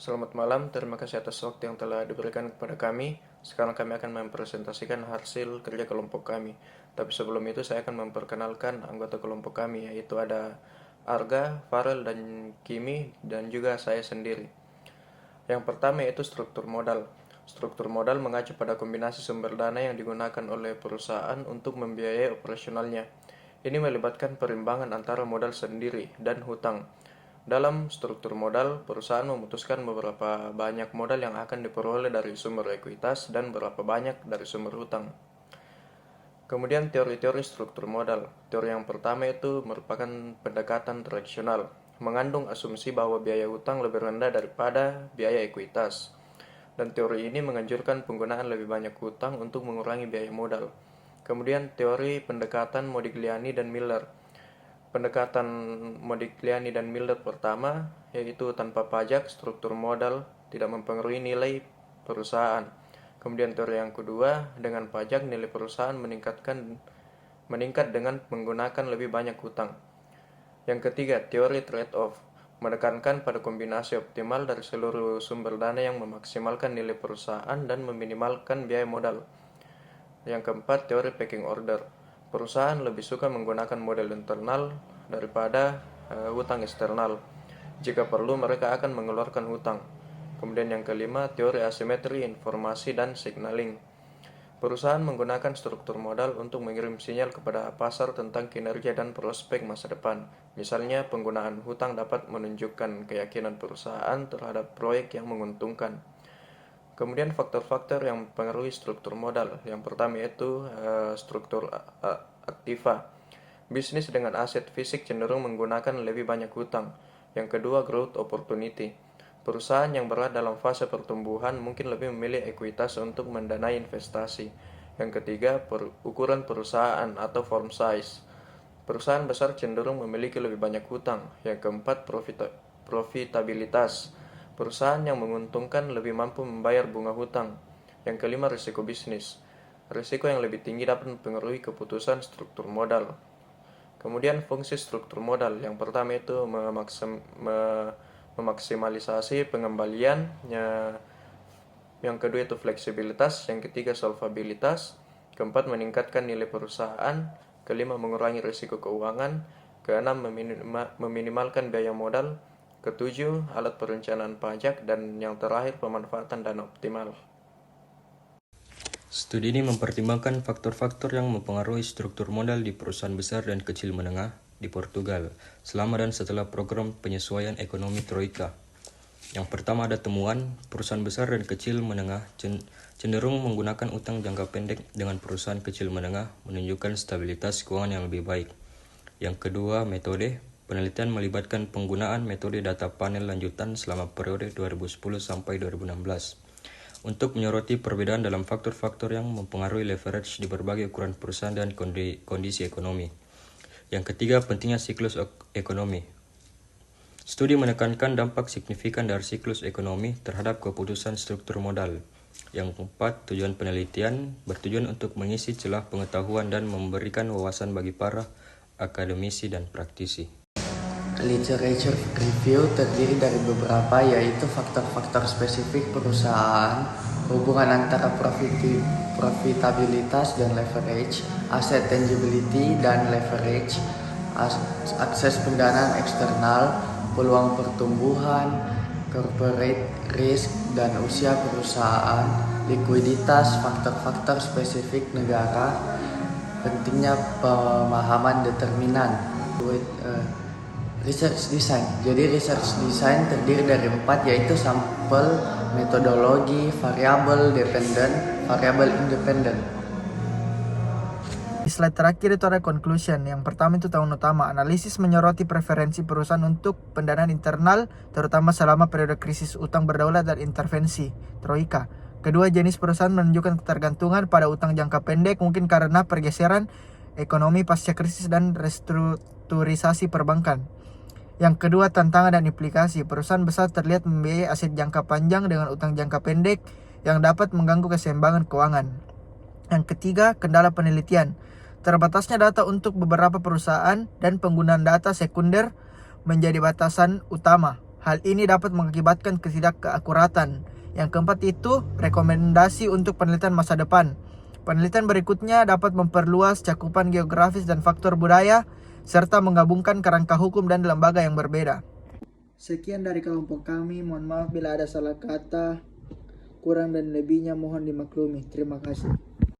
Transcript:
Selamat malam, terima kasih atas waktu yang telah diberikan kepada kami. Sekarang kami akan mempresentasikan hasil kerja kelompok kami. Tapi sebelum itu saya akan memperkenalkan anggota kelompok kami, yaitu ada Arga, Farel, dan Kimi, dan juga saya sendiri. Yang pertama yaitu struktur modal. Struktur modal mengacu pada kombinasi sumber dana yang digunakan oleh perusahaan untuk membiayai operasionalnya. Ini melibatkan perimbangan antara modal sendiri dan hutang. Dalam struktur modal, perusahaan memutuskan beberapa banyak modal yang akan diperoleh dari sumber ekuitas dan berapa banyak dari sumber hutang. Kemudian teori-teori struktur modal. Teori yang pertama itu merupakan pendekatan tradisional, mengandung asumsi bahwa biaya hutang lebih rendah daripada biaya ekuitas. Dan teori ini menganjurkan penggunaan lebih banyak hutang untuk mengurangi biaya modal. Kemudian teori pendekatan Modigliani dan Miller. Pendekatan Modigliani dan Miller pertama, yaitu tanpa pajak, struktur modal tidak mempengaruhi nilai perusahaan. Kemudian teori yang kedua, dengan pajak nilai perusahaan meningkat dengan menggunakan lebih banyak hutang. Yang ketiga, teori trade-off, menekankan pada kombinasi optimal dari seluruh sumber dana yang memaksimalkan nilai perusahaan dan meminimalkan biaya modal. Yang keempat, teori pecking order. Perusahaan lebih suka menggunakan model internal daripada hutang eksternal. Jika perlu, mereka akan mengeluarkan hutang. Kemudian yang kelima, teori asimetri informasi dan signaling. Perusahaan menggunakan struktur modal untuk mengirim sinyal kepada pasar tentang kinerja dan prospek masa depan. Misalnya, penggunaan hutang dapat menunjukkan keyakinan perusahaan terhadap proyek yang menguntungkan. Kemudian faktor-faktor yang mempengaruhi struktur modal. Yang pertama yaitu struktur aktiva. Bisnis dengan aset fisik cenderung menggunakan lebih banyak hutang. Yang kedua, growth opportunity. Perusahaan yang berada dalam fase pertumbuhan mungkin lebih memilih ekuitas untuk mendanai investasi. Yang ketiga, ukuran perusahaan atau firm size. Perusahaan besar cenderung memiliki lebih banyak hutang. Yang keempat, profitabilitas. Perusahaan yang menguntungkan lebih mampu membayar bunga hutang. Yang kelima, risiko bisnis. Risiko yang lebih tinggi dapat mempengaruhi keputusan struktur modal. Kemudian fungsi struktur modal. Yang pertama itu memaksimalisasi pengembalian. Yang kedua itu fleksibilitas. Yang ketiga solvabilitas. Keempat, meningkatkan nilai perusahaan. Kelima, mengurangi risiko keuangan. Keenam, meminimalkan biaya modal. Ketujuh, alat perencanaan pajak. Dan yang terakhir, pemanfaatan dana optimal. Studi ini mempertimbangkan faktor-faktor yang mempengaruhi struktur modal di perusahaan besar dan kecil menengah di Portugal selama dan setelah program penyesuaian ekonomi Troika. Yang pertama ada temuan, perusahaan besar dan kecil menengah cenderung menggunakan utang jangka pendek dengan perusahaan kecil menengah menunjukkan stabilitas keuangan yang lebih baik. Yang kedua, metode. Penelitian melibatkan penggunaan metode data panel lanjutan selama periode 2010 sampai 2016 untuk menyoroti perbedaan dalam faktor-faktor yang mempengaruhi leverage di berbagai ukuran perusahaan dan kondisi ekonomi. Yang ketiga, pentingnya siklus ekonomi. Studi menekankan dampak signifikan dari siklus ekonomi terhadap keputusan struktur modal. Yang keempat, tujuan penelitian bertujuan untuk mengisi celah pengetahuan dan memberikan wawasan bagi para akademisi dan praktisi. Literature review terdiri dari beberapa, yaitu faktor-faktor spesifik perusahaan, hubungan antara profitabilitas dan leverage, asset tangibility dan leverage, akses pendanaan eksternal, peluang pertumbuhan, corporate risk dan usia perusahaan, likuiditas, faktor-faktor spesifik negara, pentingnya pemahaman determinan. Research design. Jadi research design terdiri dari 4, yaitu sampel, metodologi, variabel dependent, variabel independent. Di slide terakhir itu ada conclusion. Yang pertama itu tahun utama. Analisis menyoroti preferensi perusahaan untuk pendanaan internal, terutama selama periode krisis utang berdaulat dan intervensi Troika. Kedua, jenis perusahaan menunjukkan ketergantungan pada utang jangka pendek, mungkin karena pergeseran ekonomi pasca krisis dan restrukturisasi perbankan. Yang kedua, tantangan dan implikasi. Perusahaan besar terlihat membiayai aset jangka panjang dengan utang jangka pendek yang dapat mengganggu keseimbangan keuangan. Yang ketiga, kendala penelitian. Terbatasnya data untuk beberapa perusahaan dan penggunaan data sekunder menjadi batasan utama. Hal ini dapat mengakibatkan ketidakkeakuratan. Yang keempat itu rekomendasi untuk penelitian masa depan. Penelitian berikutnya dapat memperluas cakupan geografis dan faktor budaya, serta menggabungkan kerangka hukum dan lembaga yang berbeda. Sekian dari kelompok kami, mohon maaf bila ada salah kata, kurang dan lebihnya mohon dimaklumi. Terima kasih.